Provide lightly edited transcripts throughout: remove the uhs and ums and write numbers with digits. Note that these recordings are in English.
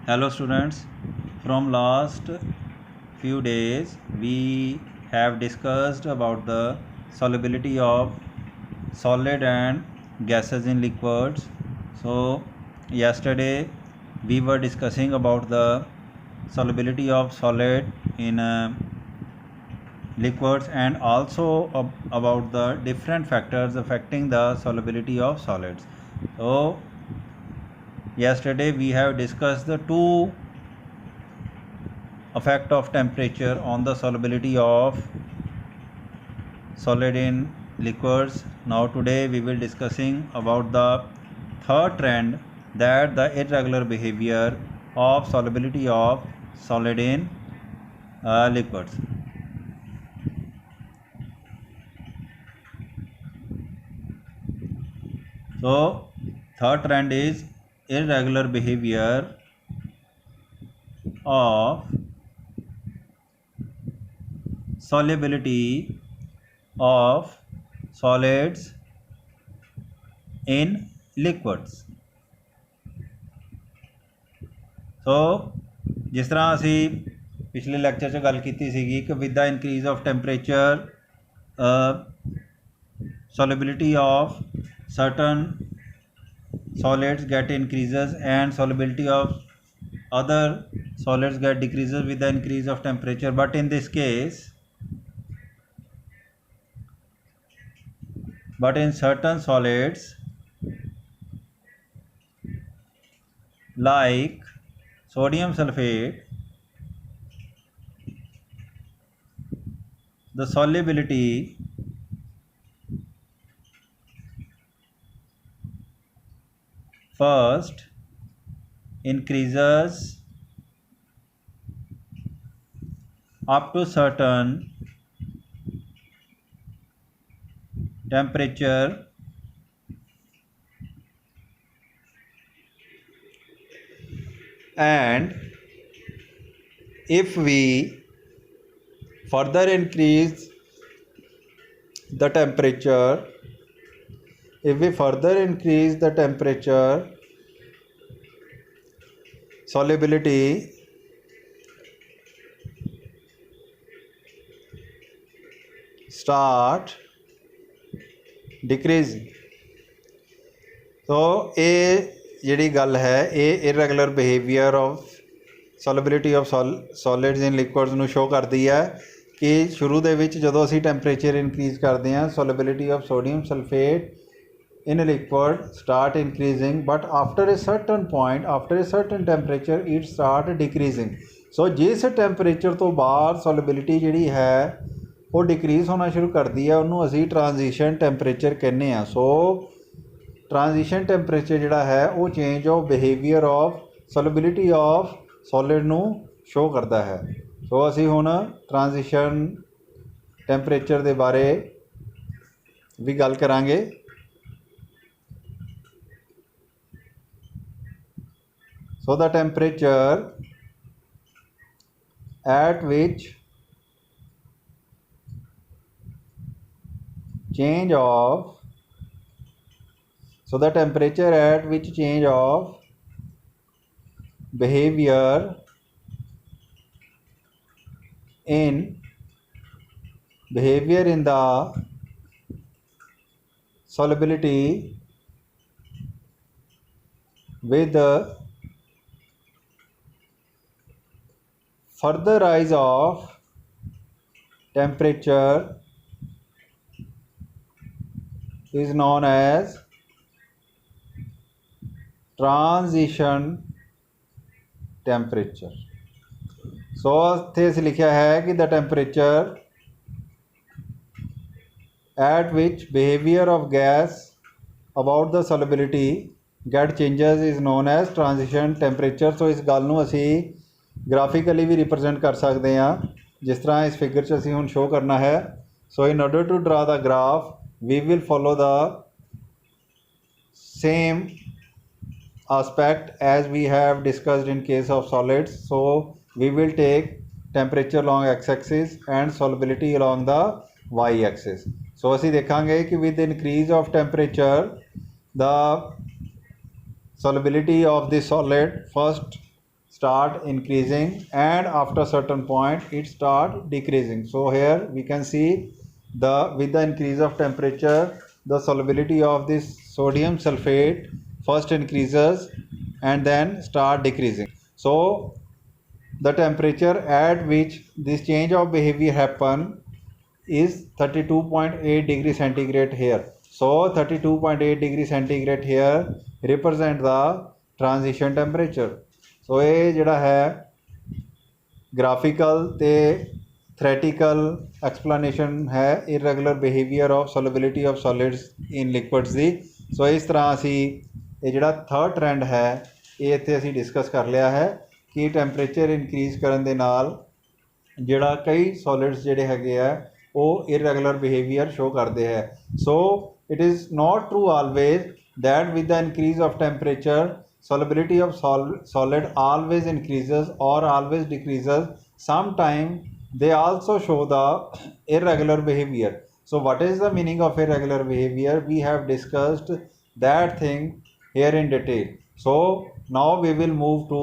Hello students, from last few days we have discussed about the solubility of solid and gases in liquids. So yesterday we were discussing about the solubility of solid in liquids and also about the different factors affecting the solubility of solids. So yesterday we have discussed the two effect of temperature on the solubility of solid in liquids. Now today we will discussing about the third trend, that the irregular behavior of solubility of solid in liquids. So third trend is irregular behavior of solubility of solids in liquids. ਸੋ ਜਿਸ ਤਰ੍ਹਾਂ ਅਸੀਂ ਪਿਛਲੇ lecture 'ਚ ਗੱਲ ਕੀਤੀ ਸੀਗੀ ਕਿ with the increase of temperature solubility of certain solids get increases and solubility of other solids get decreases with the increase of temperature. But in this case, but in certain solids like sodium sulfate, the solubility first increases up to certain temperature and if we further increase the temperature, solubility start decreasing. So ਇਹ ਜਿਹੜੀ ਗੱਲ ਹੈ ਇਹ irregular behavior of solubility of solids in liquids ਨੂੰ show ਕਰਦੀ ਹੈ ਕਿ ਸ਼ੁਰੂ ਦੇ ਵਿੱਚ ਜਦੋਂ ਅਸੀਂ ਟੈਂਪਰੇਚਰ ਇਨਕਰੀਜ਼ ਕਰਦੇ ਹਾਂ solubility of sodium sulfate in a liquid start increasing, but after a certain point, after a certain temperature it start decreasing. So ਜਿਸ ਟੈਂਪਰੇਚਰ ਤੋਂ ਬਾਅਦ solubility ਜਿਹੜੀ ਹੈ ਉਹ ਡਿਕਰੀਜ਼ ਹੋਣਾ ਸ਼ੁਰੂ ਕਰਦੀ ਹੈ ਉਹਨੂੰ ਅਸੀਂ ਟ੍ਰਾਂਜੀਸ਼ਨ ਟੈਂਪਰੇਚਰ ਕਹਿੰਦੇ ਹਾਂ. ਸੋ ਟ੍ਰਾਂਜੀਸ਼ਨ ਟੈਂਪਰੇਚਰ ਜਿਹੜਾ ਹੈ ਉਹ change of behaviour of solubility of solid ਨੂੰ ਸ਼ੋ ਕਰਦਾ ਹੈ. ਸੋ ਅਸੀਂ ਹੁਣ ਟ੍ਰਾਂਜੀਸ਼ਨ ਟੈਂਪਰੇਚਰ ਦੇ ਬਾਰੇ ਵੀ ਗੱਲ ਕਰਾਂਗੇ. So the temperature at which change of behavior in the solubility with the further rise of temperature is known as transition temperature. So ਇੱਥੇ ਅਸੀਂ ਲਿਖਿਆ ਹੈ ਕਿ the temperature at which behavior of gas about the solubility get changes is known as transition temperature. So ਇਸ ਗੱਲ ਨੂੰ ਅਸੀਂ graphically ਵੀ ਰਿਪਰਜੈਂਟ ਕਰ ਸਕਦੇ ਹਾਂ ਜਿਸ ਤਰ੍ਹਾਂ ਇਸ ਫਿਗਰ 'ਚ ਅਸੀਂ ਹੁਣ ਸ਼ੋ ਕਰਨਾ ਹੈ. ਸੋ ਇਨ ਆਰਡਰ ਟੂ ਡਰਾ ਦਾ graph we will follow the same aspect as we have discussed in case of solids. So we will take temperature along x-axis and solubility along the y-axis. So ਅਸੀਂ ਦੇਖਾਂਗੇ ਕਿ with increase of temperature the solubility of the solid first start increasing, and after certain point it start decreasing. So here we can see with the increase of temperature, the solubility of this sodium sulfate first increases and then start decreasing. So the temperature at which this change of behavior happen is 32.8 degree centigrade here. So 32.8 degree centigrade here represent the transition temperature. So ये ਜਿਹੜਾ ਹੈ graphical ਤੇ theoretical explanation है irregular behavior of solubility of solids in liquids ਦੀ। ਸੋ ਇਸ ਤਰ੍ਹਾਂ ਅਸੀਂ ਇਹ ਜਿਹੜਾ ਥਰਡ ਟ੍ਰੈਂਡ ਹੈ ਇਹ ਇੱਥੇ ਅਸੀਂ ਡਿਸਕਸ ਕਰ ਲਿਆ ਹੈ ਕਿ ਟੈਂਪਰੇਚਰ ਇਨਕਰੀਜ਼ ਕਰਨ ਦੇ ਨਾਲ ਜਿਹੜਾ ਕਈ ਸੋਲਿਡਸ ਜਿਹੜੇ ਹੈਗੇ ਆ ਉਹ irregular behavior show ਕਰਦੇ ਹੈ। So it is not true always that with the increase of temperature solubility of solid always increases or always decreases. Sometimes they also show the irregular behavior. So what is the meaning of irregular behavior? We have discussed that thing here in detail. So now we will move to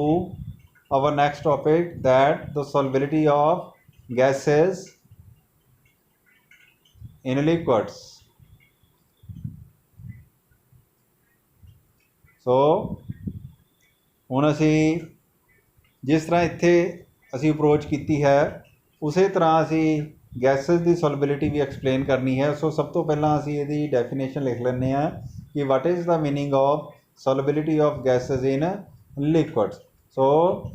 our next topic, that the solubility of gases in liquids. So ਹੁਣ ਅਸੀਂ ਜਿਸ ਤਰ੍ਹਾਂ ਇੱਥੇ ਅਸੀਂ approach ਕੀਤੀ ਹੈ ਉਸੇ ਤਰ੍ਹਾਂ ਅਸੀਂ ਗੈਸਿਸ ਦੀ ਸੋਲਿਬਿਲਿਟੀ ਵੀ ਐਕਸਪਲੇਨ ਕਰਨੀ ਹੈ। ਸੋ ਸਭ ਤੋਂ ਪਹਿਲਾਂ ਅਸੀਂ ਇਹਦੀ ਡੈਫੀਨੇਸ਼ਨ ਲਿਖ ਲੈਂਦੇ ਹਾਂ ਕਿ what is the meaning of solubility of gases in liquids. So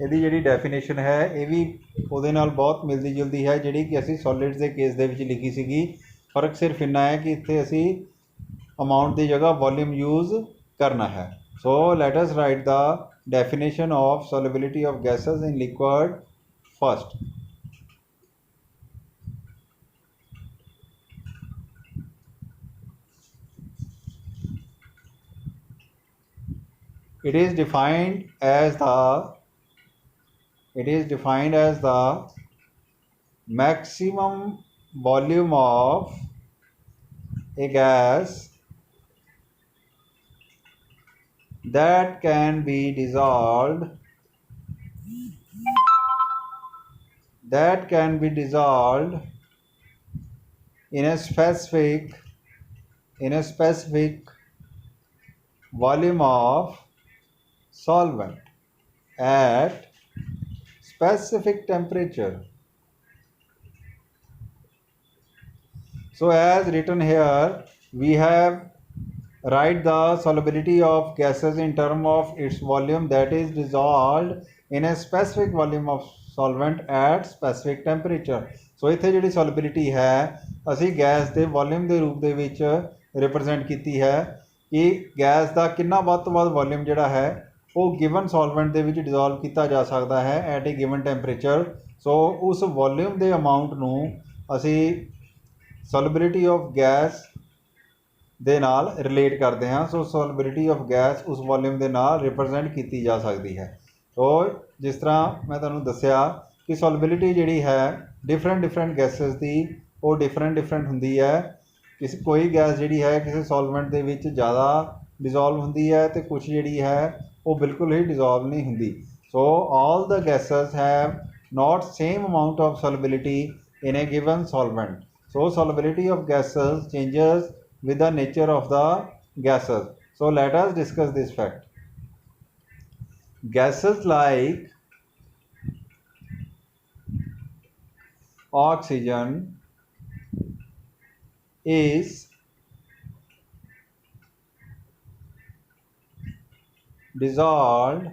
ਇਹਦੀ ਜਿਹੜੀ ਡੈਫੀਨੇਸ਼ਨ ਹੈ ਇਹ ਵੀ ਉਹਦੇ ਨਾਲ ਬਹੁਤ ਮਿਲਦੀ ਜੁਲਦੀ ਹੈ ਜਿਹੜੀ ਕਿ ਅਸੀਂ ਸੋਲਿਡਸ ਦੇ ਕੇਸ ਦੇ ਵਿੱਚ ਲਿਖੀ ਸੀਗੀ। ਫਰਕ ਸਿਰਫ ਇੰਨਾ ਹੈ ਕਿ ਇੱਥੇ ਅਸੀਂ ਅਮਾਊਂਟ ਦੀ ਜਗ੍ਹਾ ਵੋਲਿਊਮ ਯੂਜ਼ ਕਰਨਾ ਹੈ। So let us write the definition of solubility of gases in liquid first. It is defined as the maximum volume of a gas that can be dissolved in a specific volume of solvent at specific temperature. So as written here, we have write the solubility of gases in terms of its volume that is dissolved in a specific volume of solvent at specific temperature. So ਇੱਥੇ ਜਿਹੜੀ solubility ਹੈ ਅਸੀਂ gas ਦੇ volume ਦੇ ਰੂਪ ਦੇ ਵਿੱਚ represent ਕੀਤੀ ਹੈ ਕਿ ਗੈਸ ਦਾ ਕਿੰਨਾ ਵੱਧ ਤੋਂ ਵੱਧ ਵੋਲਿਊਮ ਜਿਹੜਾ ਹੈ ਉਹ ਗਿਵਨ ਸੋਲਵੈਂਟ ਦੇ ਵਿੱਚ ਡਿਜ਼ੋਲਵ ਕੀਤਾ ਜਾ ਸਕਦਾ ਹੈ ਐਟ ਏ ਗਿਵਨ ਟੈਂਪਰੇਚਰ। ਸੋ ਉਸ ਵੋਲਿਊਮ ਦੇ ਅਮਾਊਂਟ ਨੂੰ ਅਸੀਂ solubility of ਗੈਸ ਦੇ ਨਾਲ ਰਿਲੇਟ ਕਰਦੇ ਹਾਂ। ਸੋ ਸੋਲਿਬਿਲਿਟੀ ਆਫ ਗੈਸ ਉਸ ਵੋਲਿਊਮ ਦੇ ਨਾਲ ਰਿਪਰੈਜ਼ੈਂਟ ਕੀਤੀ ਜਾ ਸਕਦੀ ਹੈ। ਸੋ ਜਿਸ ਤਰ੍ਹਾਂ ਮੈਂ ਤੁਹਾਨੂੰ ਦੱਸਿਆ ਕਿ ਸੋਲਿਬਿਲਿਟੀ ਜਿਹੜੀ ਹੈ ਡਿਫਰੈਂਟ ਗੈਸਿਸ ਦੀ ਉਹ ਡਿਫਰੈਂਟ ਹੁੰਦੀ ਹੈ। ਕੋਈ ਗੈਸ ਜਿਹੜੀ ਹੈ ਕਿਸੇ ਸੋਲਵੈਂਟ ਦੇ ਵਿੱਚ ਜ਼ਿਆਦਾ ਡਿਜ਼ੋਲਵ ਹੁੰਦੀ ਹੈ ਅਤੇ ਕੁਛ ਜਿਹੜੀ ਹੈ ਉਹ ਬਿਲਕੁਲ ਹੀ ਡਿਜ਼ੋਲਵ ਨਹੀਂ ਹੁੰਦੀ। So all the gases have not same amount of solubility in a given solvent. So solubility of gases changes with the nature of the gases. So let us discuss this fact. Gases like oxygen is dissolved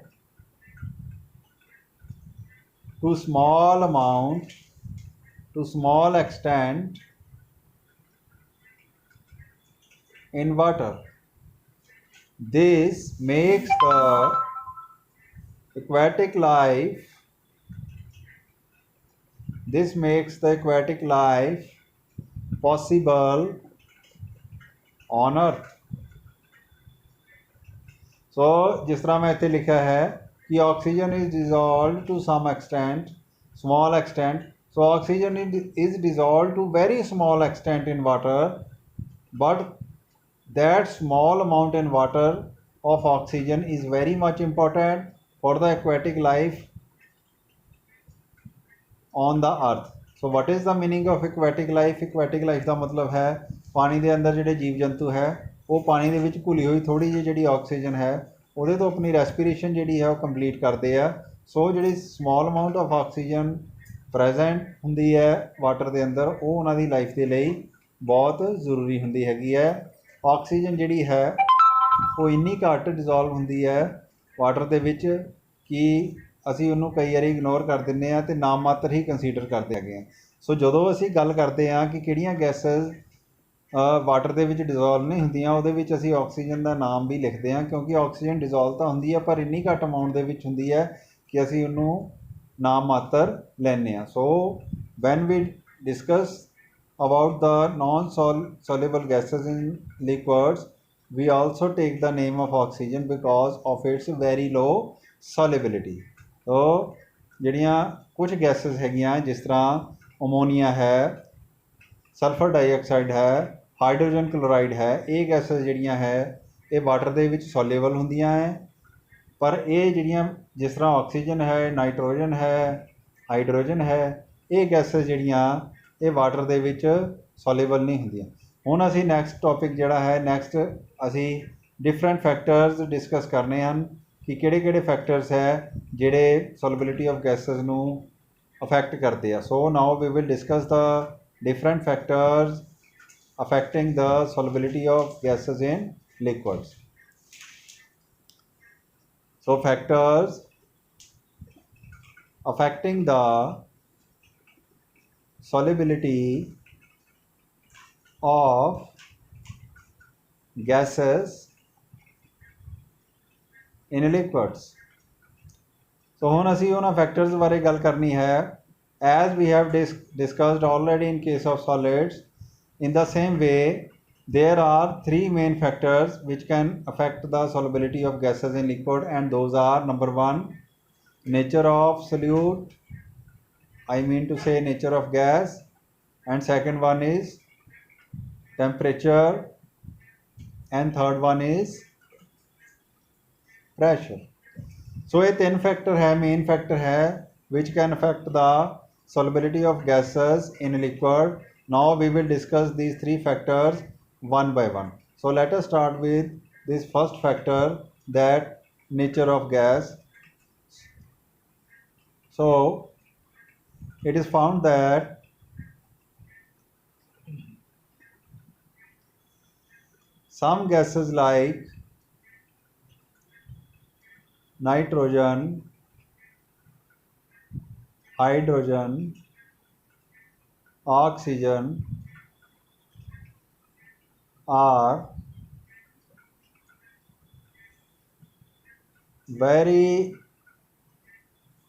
to small extent in water. This makes the aquatic life possible on earth. So जिस तरह मैं इत्थे लिखा है कि oxygen is dissolved to some extent, small extent. So oxygen is dissolved to very small extent in water, but that small amount in water of oxygen is very much important for the aquatic life on the earth. So what is the meaning of aquatic life? Aquatic life ਦਾ ਮਤਲਬ ਹੈ ਪਾਣੀ ਦੇ ਅੰਦਰ ਜਿਹੜੇ ਜੀਵ ਜੰਤੂ ਹੈ ਉਹ ਪਾਣੀ ਦੇ ਵਿੱਚ ਘੁਲੀ ਹੋਈ ਥੋੜੀ ਜਿਹੀ ਜਿਹੜੀ ਆਕਸੀਜਨ ਹੈ ਉਹਦੇ ਤੋਂ ਆਪਣੀ ਰੈਸਪੀਰੇਸ਼ਨ ਜਿਹੜੀ ਹੈ ਉਹ ਕੰਪਲੀਟ ਕਰਦੇ ਆ। ਸੋ ਜਿਹੜੀ small amount of oxygen present ਹੁੰਦੀ ਹੈ ਵਾਟਰ ਦੇ ਅੰਦਰ ਉਹ ਉਹਨਾਂ ਦੀ ਲਾਈਫ ਦੇ ਲਈ ਬਹੁਤ ਜ਼ਰੂਰੀ ਹੁੰਦੀ ਹੈਗੀ ਹੈ। ਆਕਸੀਜਨ ਜਿਹੜੀ ਹੈ ਉਹ ਇੰਨੀ ਘੱਟ ਡਿਜ਼ੋਲਵ ਹੁੰਦੀ ਹੈ ਵਾਟਰ ਦੇ ਵਿੱਚ ਕਿ ਅਸੀਂ ਉਹਨੂੰ ਕਈ ਵਾਰੀ ਇਗਨੋਰ ਕਰ ਦਿੰਦੇ ਹਾਂ ਅਤੇ ਨਾਮ ਮਾਤਰ ਹੀ ਕੰਸੀਡਰ ਕਰਦੇ ਹੈਗੇ ਹਾਂ। ਸੋ ਜਦੋਂ ਅਸੀਂ ਗੱਲ ਕਰਦੇ ਹਾਂ ਕਿ ਕਿਹੜੀਆਂ ਗੈਸਸ ਵਾਟਰ ਦੇ ਵਿੱਚ ਡਿਜ਼ੋਲਵ ਨਹੀਂ ਹੁੰਦੀਆਂ ਉਹਦੇ ਵਿੱਚ ਅਸੀਂ ਆਕਸੀਜਨ ਦਾ ਨਾਮ ਵੀ ਲਿਖਦੇ ਹਾਂ ਕਿਉਂਕਿ ਆਕਸੀਜਨ ਡਿਜ਼ੋਲਵ ਤਾਂ ਹੁੰਦੀ ਹੈ ਪਰ ਇੰਨੀ ਘੱਟ ਅਮਾਊਂਟ ਦੇ ਵਿੱਚ ਹੁੰਦੀ ਹੈ ਕਿ ਅਸੀਂ ਉਹਨੂੰ ਨਾਮ ਮਾਤਰ ਲੈਂਦੇ ਹਾਂ। So when we discuss about the non-soluble gases in liquids, we also take the name of oxygen because of its very low solubility. तो ਜਿਹੜੀਆਂ ਕੁਝ ਗੈਸਸ ਹੈਗੀਆਂ ਜਿਸ ਤਰ੍ਹਾਂ ਅਮੋਨੀਆ ਹੈ, ਸਲਫਰ ਡਾਈਆਕਸਾਈਡ ਹੈ, ਹਾਈਡਰੋਜਨ ਕਲੋਰਾਈਡ ਹੈ, ਇਹ ਗੈਸਸ ਜਿਹੜੀਆਂ ਹੈ ਇਹ ਵਾਟਰ ਦੇ ਵਿੱਚ ਸੋਲਿਊਬਲ ਹੁੰਦੀਆਂ ਹੈ ਪਰ ਇਹ ਜਿਹੜੀਆਂ ਜਿਸ ਤਰ੍ਹਾਂ ਆਕਸੀਜਨ ਹੈ, ਨਾਈਟ੍ਰੋਜਨ ਹੈ, ਹਾਈਡਰੋਜਨ ਹੈ, ਇਹ ਗੈਸਸ ਜਿਹੜੀਆਂ ਇਹ ਵਾਟਰ ਦੇ ਵਿੱਚ ਸੋਲਿਊਬਲ ਨਹੀਂ ਹੁੰਦੀਆਂ। ਹੁਣ ਅਸੀਂ ਨੈਕਸਟ ਟੌਪਿਕ ਜਿਹੜਾ ਹੈ ਨੈਕਸਟ ਅਸੀਂ ਡਿਫਰੈਂਟ ਫੈਕਟਰਸ ਡਿਸਕਸ ਕਰਨੇ ਹਨ ਕਿ ਕਿਹੜੇ ਫੈਕਟਰਸ ਹੈ ਜਿਹੜੇ ਸੋਲਿਬਿਲਿਟੀ ਆਫ ਗੈਸਸ ਨੂੰ ਅਫੈਕਟ ਕਰਦੇ ਆ। So now we will discuss the different factors affecting the solubility of gases in liquids. So factors affecting the solubility of gases in liquids. So ਹੁਣ ਅਸੀਂ ਉਹਨਾਂ ਫੈਕਟਰਸ ਬਾਰੇ ਗੱਲ ਕਰਨੀ ਹੈ as we have discussed already in case of solids. In the same way there are three main factors which can affect the solubility of gases in liquid and those are number one, nature of solute, I mean to say nature of gas, and second one is temperature and third one is pressure. So ये तीन factor है main factor है which can affect the solubility of gases in liquid. Now we will discuss these three factors one by one. So let us start with this first factor, that nature of gas. So it is found that some gases like nitrogen, hydrogen, oxygen are very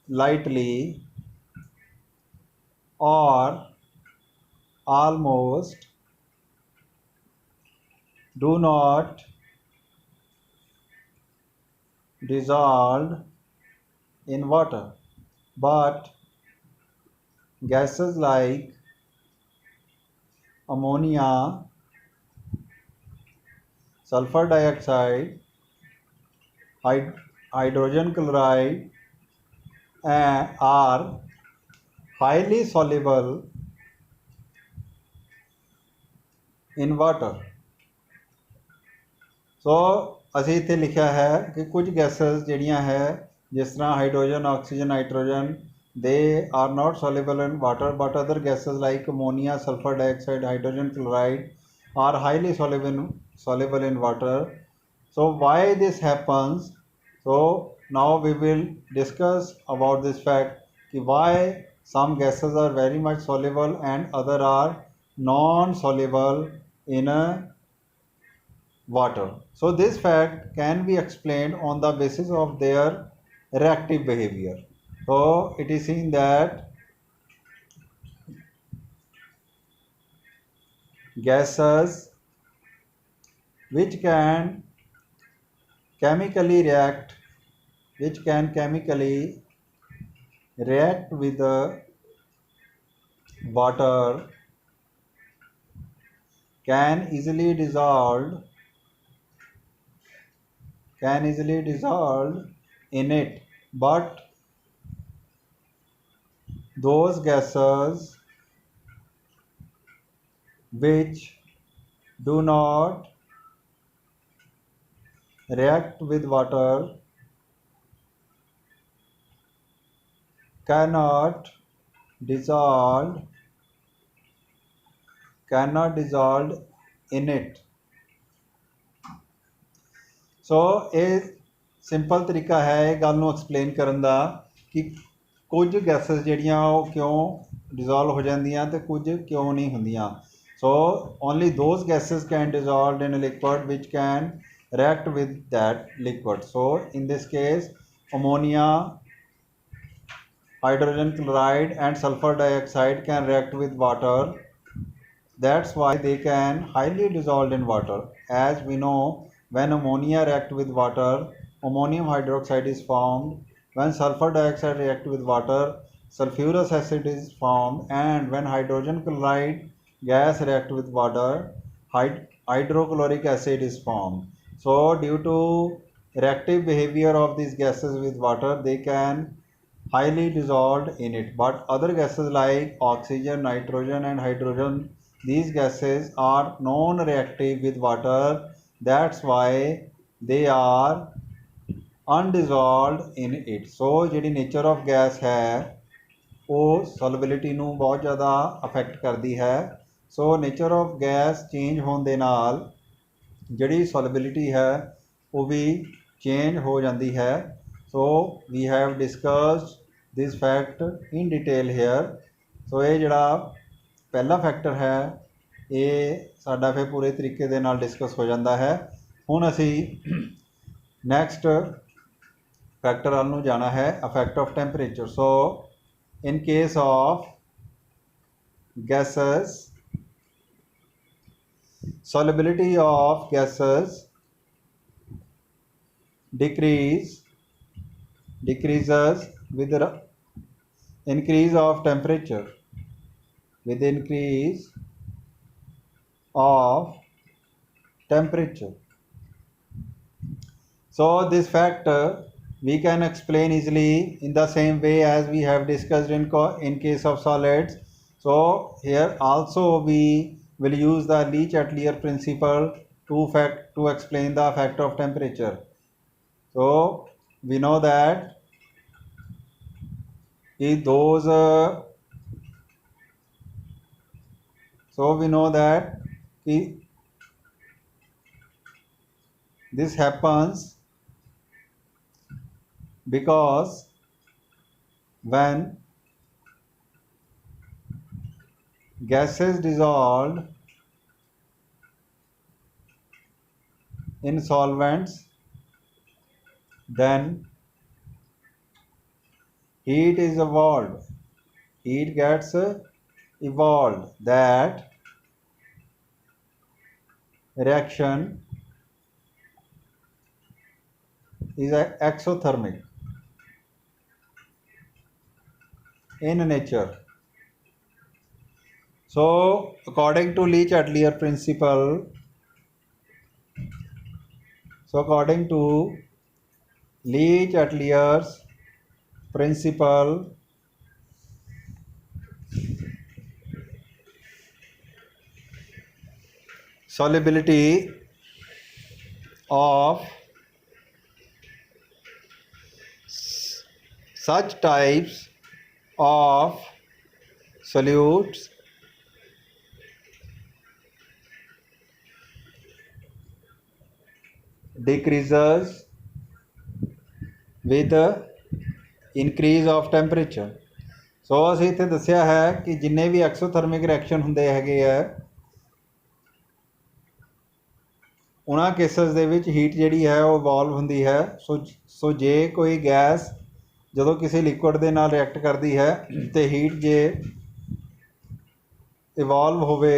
lightly or almost do not dissolve in water, but gases like ammonia, sulfur dioxide, hydrogen chloride are highly soluble in water. ਸੋ ਅਸੀਂ ਇੱਥੇ ਲਿਖਿਆ ਹੈ ਕਿ ਕੁਝ gases ਜਿਹੜੀਆਂ ਹੈ ਜਿਸ ਤਰ੍ਹਾਂ hydrogen, oxygen, nitrogen they are not soluble in water but other gases like ammonia, sulfur dioxide, hydrogen chloride are highly soluble in water. So why this happens? So now we will discuss about this fact why some gases are very much soluble and other are non-soluble in water. So this fact can be explained on the basis of their reactive behavior. So it is seen that gases which can chemically react with the water can easily dissolve in it, but those gases which do not react with water cannot dissolve in it। ਸੋ ਇਹ simple ਤਰੀਕਾ ਹੈ ਇਹ ਗੱਲ ਨੂੰ explain ਕਰਨ ਦਾ ਕਿ ਕੁਝ gases ਜਿਹੜੀਆਂ ਉਹ ਕਿਉਂ ਡਿਜ਼ੋਲਵ ਹੋ ਜਾਂਦੀਆਂ ਤੇ ਕੁਝ ਕਿਉਂ ਨਹੀਂ ਹੁੰਦੀਆਂ। So only those gases can dissolve in a liquid which can react with that liquid। so in this case ammonia, hydrogen chloride and sulfur dioxide can react with water, that's why they can highly dissolved in water। as we know, when ammonia react with water, ammonium hydroxide is formed, when sulfur dioxide react with water, sulfurous acid is formed, and when hydrogen chloride gas react with water, hydrochloric acid is formed। so due to reactive behavior of these gases with water, they can highly dissolved in it। but other gases like oxygen, nitrogen and hydrogen, these gases are non-reactive with water, that's why they are undissolved in it। so ਜਿਹੜੀ nature of gas ਹੈ ਉਹ solubility ਨੂੰ ਬਹੁਤ ਜ਼ਿਆਦਾ affect ਕਰਦੀ ਹੈ। ਸੋ nature of gas change ਹੋਣ ਦੇ ਨਾਲ ਜਿਹੜੀ ਸੋਲਿਬਿਲਿਟੀ ਹੈ ਉਹ ਵੀ ਚੇਂਜ ਹੋ ਜਾਂਦੀ ਹੈ। So we have discussed this fact in detail here. So ਇਹ ਜਿਹੜਾ ਪਹਿਲਾ ਫੈਕਟਰ ਹੈ ਇਹ ਸਾਡਾ ਫਿਰ ਪੂਰੇ ਤਰੀਕੇ ਦੇ ਨਾਲ ਡਿਸਕਸ ਹੋ ਜਾਂਦਾ ਹੈ। ਹੁਣ ਅਸੀਂ ਨੈਕਸਟ ਫੈਕਟਰ ਵੱਲ ਨੂੰ ਜਾਣਾ ਹੈ, effect of temperature. So in case of gases, solubility of gases decreases with the increase of temperature, with increase of temperature। so this fact we can explain easily in the same way as we have discussed in case of solids। so here also we will use the Le-Chatelier principle to explain the effect of temperature। so we know that those this happens because when gases dissolved in solvents, then heat is evolved, heat gets evolved, that reaction is exothermic in nature। so according to Le-Chatelier principle, Le-Chatelier's principle, solubility of such types of solutes decreases with increase of temperature। ਸੋ ਅਸੀਂ ਇੱਥੇ ਦੱਸਿਆ ਹੈ ਕਿ ਜਿੰਨੇ ਵੀ ਐਕਸੋਥਰਮਿਕ reaction ਹੁੰਦੇ ਹੈਗੇ ਆ ਉਹਨਾਂ ਕੇਸਸ ਦੇ ਵਿੱਚ ਹੀਟ ਜਿਹੜੀ ਹੈ ਉਹ ਇਵੋਲਵ ਹੁੰਦੀ ਹੈ। ਸੋ ਜੇ ਕੋਈ ਗੈਸ ਜਦੋਂ ਕਿਸੇ ਲਿਕੁਇਡ ਦੇ ਨਾਲ ਰਿਐਕਟ ਕਰਦੀ ਹੈ ਅਤੇ ਹੀਟ ਜੇ ਇਵੋਲਵ ਹੋਵੇ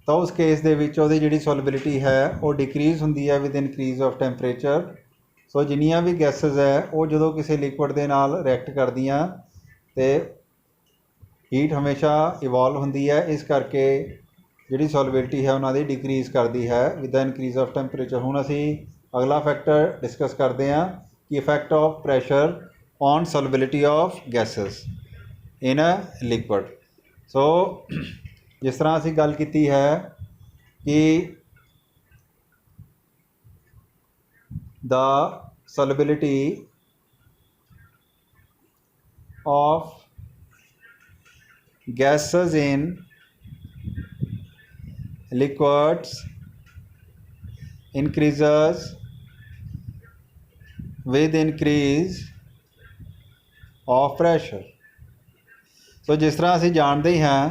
ਤਾਂ ਉਸ ਕੇਸ ਦੇ ਵਿੱਚ ਉਹਦੀ ਜਿਹੜੀ ਸੋਲਿਬਿਲਿਟੀ ਹੈ ਉਹ ਡਿਕਰੀਜ਼ ਹੁੰਦੀ ਹੈ ਵਿਦ ਇਨਕਰੀਜ਼ ਆਫ ਟੈਂਪਰੇਚਰ। ਸੋ ਜਿੰਨੀਆਂ ਵੀ ਗੈਸਿਸ ਹੈ ਉਹ ਜਦੋਂ ਕਿਸੇ ਲਿਕੁਇਡ ਦੇ ਨਾਲ ਰਿਐਕਟ ਕਰਦੀਆਂ ਅਤੇ ਹੀਟ ਹਮੇਸ਼ਾ ਇਵੋਲਵ ਹੁੰਦੀ ਹੈ, ਇਸ ਕਰਕੇ ਜਿਹੜੀ ਸੋਲਿਬਿਲਿਟੀ ਹੈ ਉਹਨਾਂ ਦੀ ਡਿਕਰੀਜ਼ ਕਰਦੀ ਹੈ with the increase of temperature. ਹੁਣ ਅਸੀਂ ਅਗਲਾ ਫੈਕਟਰ ਡਿਸਕਸ ਕਰਦੇ ਹਾਂ ਕਿ effect of pressure on solubility of gases in a liquid. So जिस तरह असी गल की है कि the solubility of gases in liquids increases with increase of pressure. So जिस तरह असी जानते ही हैं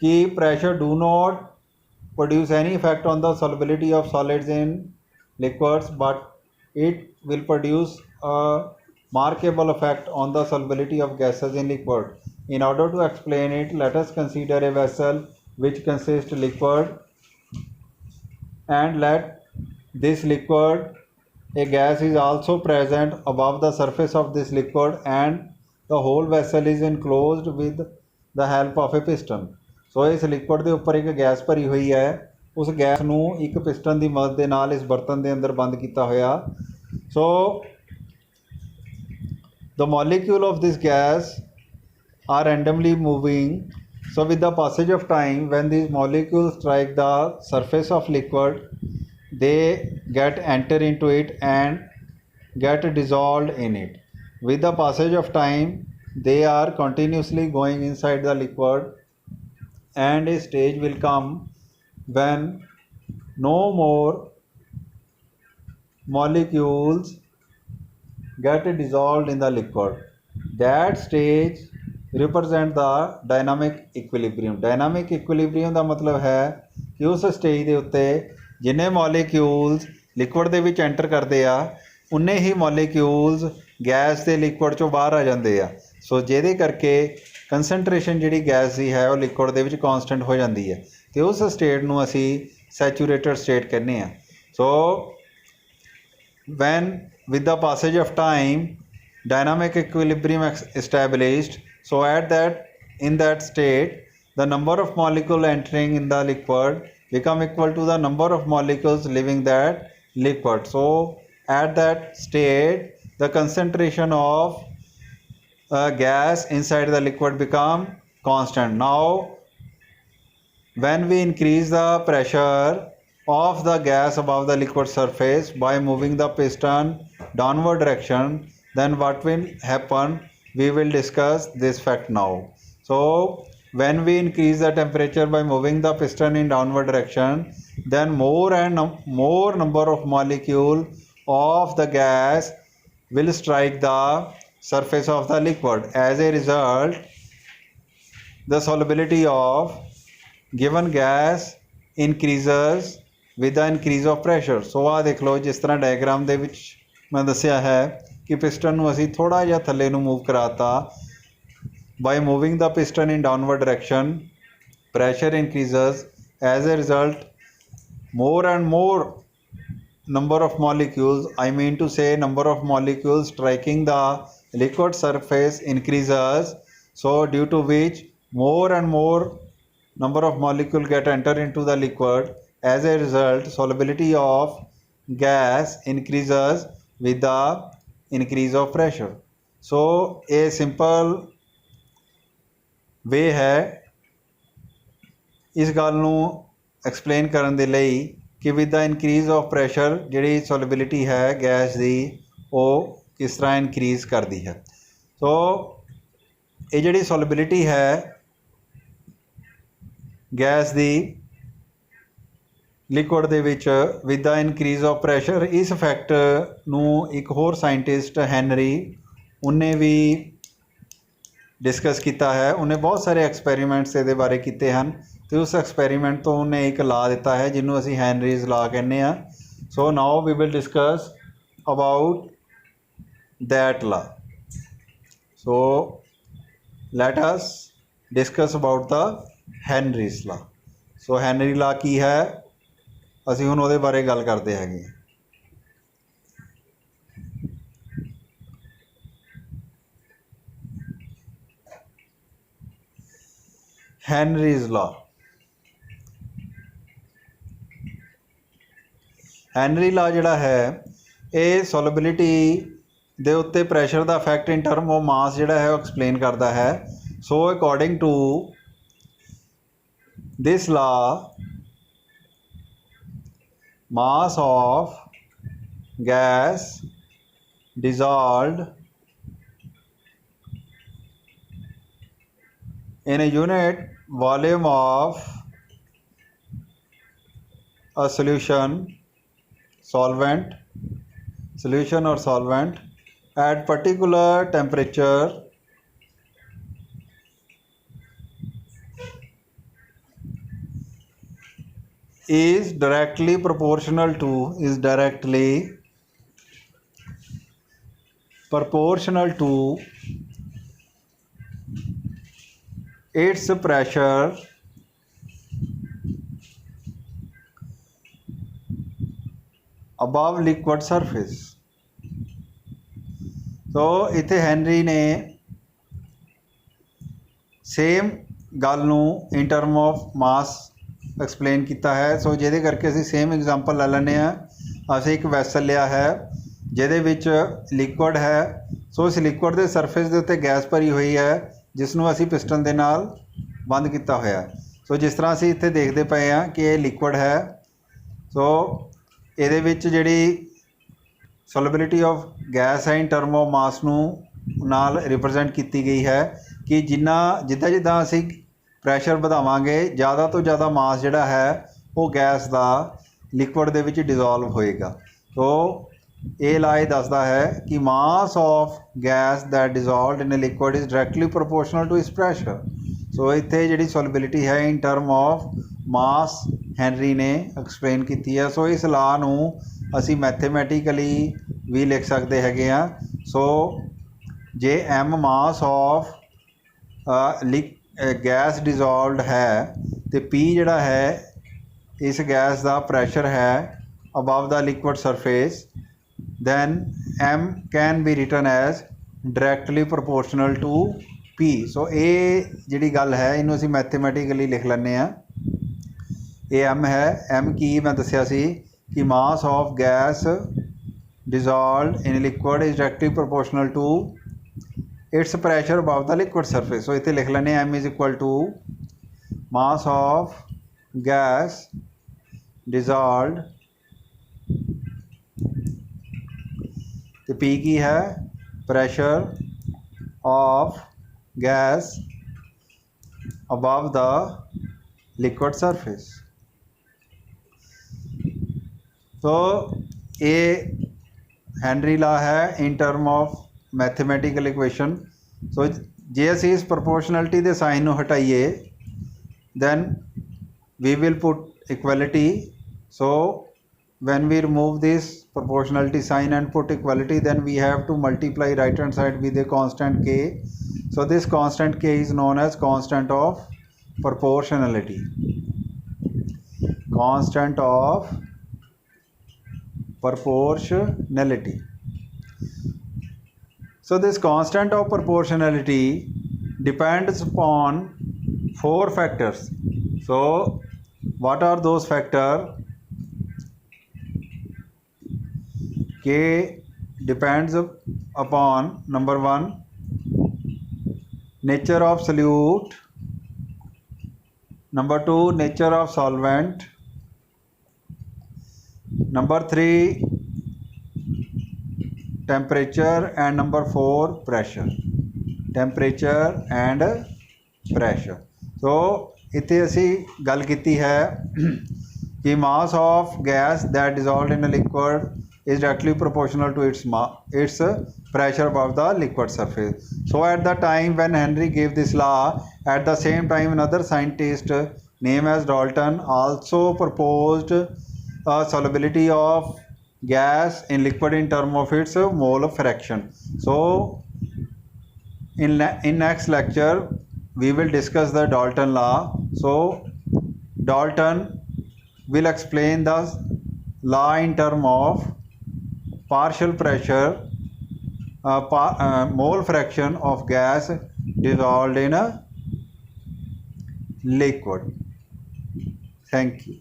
कि pressure do not produce any effect on the solubility of solids in liquids, but it will produce a markable effect on the solubility of gases in liquid. In order to explain it, let us consider a vessel which consists liquid, and let this liquid, a gas is also present above the surface of this liquid, and the whole vessel is enclosed with the help of a piston. So इस liquid के उपर एक gas भरी हुई है, उस gas ਨੂੰ एक पिस्टन की मदद के नाल इस बर्तन के अंदर बंद किया होया. So the molecule of this gas are randomly moving. So with the passage of time, when these molecules strike the surface of liquid, they get enter into it and get dissolved in it. With the passage of time, they are continuously going inside the liquid, and a stage will come when no more molecules get dissolved in the liquid. That stage represent the dynamic equilibrium. Dynamic equilibrium का मतलब है कि उस stage के उत्ते जिन्ने molecules liquid ਦੇ ਵਿੱਚ एंटर करते आ उन्ने ही मॉलिक्यूल्स गैस के लिक्विड चों बाहर आ जाते आ. सो ਜਿਹਦੇ ਕਰਕੇ कंसनट्रेशन ਜਿਹੜੀ गैस ਦੀ है वो लिक्विड ਦੇ ਵਿੱਚ कॉन्सटेंट हो जाती है, तो उस स्टेट ਨੂੰ ਅਸੀਂ सैचूरेटेड स्टेट कहने आ. सो when with the passage of time dynamic equilibrium established, so in that state the number of molecules entering in the liquid become equal to the number of molecules leaving that liquid. So at that state the concentration of gas inside the liquid become constant. Now when we increase the pressure of the gas above the liquid surface by moving the piston downward direction, then what will happen, we will discuss this fact now. So when we increase the temperature by moving the piston in downward direction, then more and more number of molecule of the gas will strike the surface of the liquid. As a result, the solubility of given gas increases with the increase of pressure. So आ देख लो जिस तरह diagram ਦੇ ਵਿੱਚ मैं दसिया है कि piston ਨੂੰ ਅਸੀਂ थोड़ा ਜਿਹਾ थल्ले ਨੂੰ मूव कराता. By moving the piston in downward direction, pressure increases. As a result, more and more number of molecules, I mean to say number of molecules striking the liquid surface increases. So due to which more and more number of molecules get enter into the liquid. As a result, solubility of gas increases with the increase of pressure. So a simple way है इस गल ਨੂੰ explain करने ਦੇ ਲਈ कि with the increase of pressure जी solubility है गैस की वो किस तरह इनक्रीज करती है. तो ये जी सॉलिबिलिटी है गैस की लिक्विड ਦੇ ਵਿੱਚ with the increase of pressure, इस फैक्ट ਨੂੰ एक होर साइंटिस्ट हैनरी उन्हें भी डिस्कस किया है. उन्हें बहुत सारे एक्सपैरीमेंट्स ये बारे किए हैं, तो उस एक्सपैरीमेंट तो उन्हें एक ला दिता है जिन्हों असी हैनरीज ला कहने. So now we will discuss about that law. So let us discuss about the Henry's law. So Henry law की है, असी हुण उहदे बारे गल करते हैं. हैनरीज लॉ. हैनरी लॉ जिहड़ा है ये सॉलिबिलिटी ਦੇ ਉੱਤੇ pressure the effect in term of ਮਾਸ ਜਿਹੜਾ ਹੈ ਉਹ ਐਕਸਪਲੇਨ ਕਰਦਾ ਹੈ। ਸੋ ਅਕੋਰਡਿੰਗ ਟੂ ਦਿਸ ਲਾ mass of gas dissolved in a unit volume of a solution or solvent at particular temperature is directly proportional to its pressure above liquid surface। तो इत्थे Henry ने same गल नूं इन term of mass explain किया है। सो जिहदे करके असीं सेम एग्जांपल लै लैंदे आ। असीं एक वैसल लिया है जिहदे विच लिक्विड है। सो इस लिक्विड के सरफेस के उत्ते गैस भरी हुई है जिसनूं असीं पिस्टन दे नाल बंद किया होया। सो जिस तरह असीं इत्थे देखदे पए आ कि ये लिक्विड है। सो इहदे विच जिहड़ी सोलबिलिटी ऑफ गैस है इन टर्म ऑफ मास नूं नाल रिप्रजेंट की गई है कि जिद्दां जिद्दां असीं प्रैशर ਵਧਾਵਾਂਗੇ ज़्यादा तो ज़्यादा मास जिहड़ा है वो गैस का लिक्विड दे विच डिजोल्व होएगा। तो ये ला ये दसदा है कि mass of gas that dissolved in a liquid is directly proportional to इस प्रैशर। सो इत्थे जिहड़ी सोलबिलिटी है in term of mass Henry ने एक्सप्लेन की है। सो इस ला नूं असीं मैथेमैटिकली भी लिख सकते हैगे आ। सो जे M mass of gas dissolved है तो पी जिहड़ा है इस गैस का प्रैशर है above the liquid surface, then M can be written as directly proportional to P. So ये जिहड़ी गल है इनू असीं मैथेमैटिकली लिख लैंदे आ। ये एम है। एम की मैं दस्सिया सी कि mass of gas dissolved in liquid is directly proportional to its pressure above the liquid surface. So इत्थे लिख लैंदे M is equal to mass of gas dissolved तो पी की है pressure of gas above the liquid surface. तो ये Henry law है in term of mathematical equation. So जे असी इस प्रोपोर्शनलिटी के साइन नूं हटाइए then we will put equality. So when we remove this proportionality sign and put equality, then we have to multiply right hand side with a constant k. So this constant k is known as constant of proportionality. Constant of proportionality. So this constant of proportionality depends upon 4 factors. So what are those factors? K depends upon number 1 nature of solute, number 2 nature of solvent, number 3 temperature, and number 4 pressure, temperature and pressure. So इत्थे असी गल कीती है कि mass of gas that dissolved in a liquid is directly proportional to its pressure above the liquid surface. So at the time when Henry gave this law, at the same time another scientist named as Dalton also proposed a solubility of gas in liquid in terms of its mole fraction. So in next lecture we will discuss the Dalton law. So Dalton will explain the law in terms of partial pressure, mole fraction of gas dissolved in a liquid. Thank you.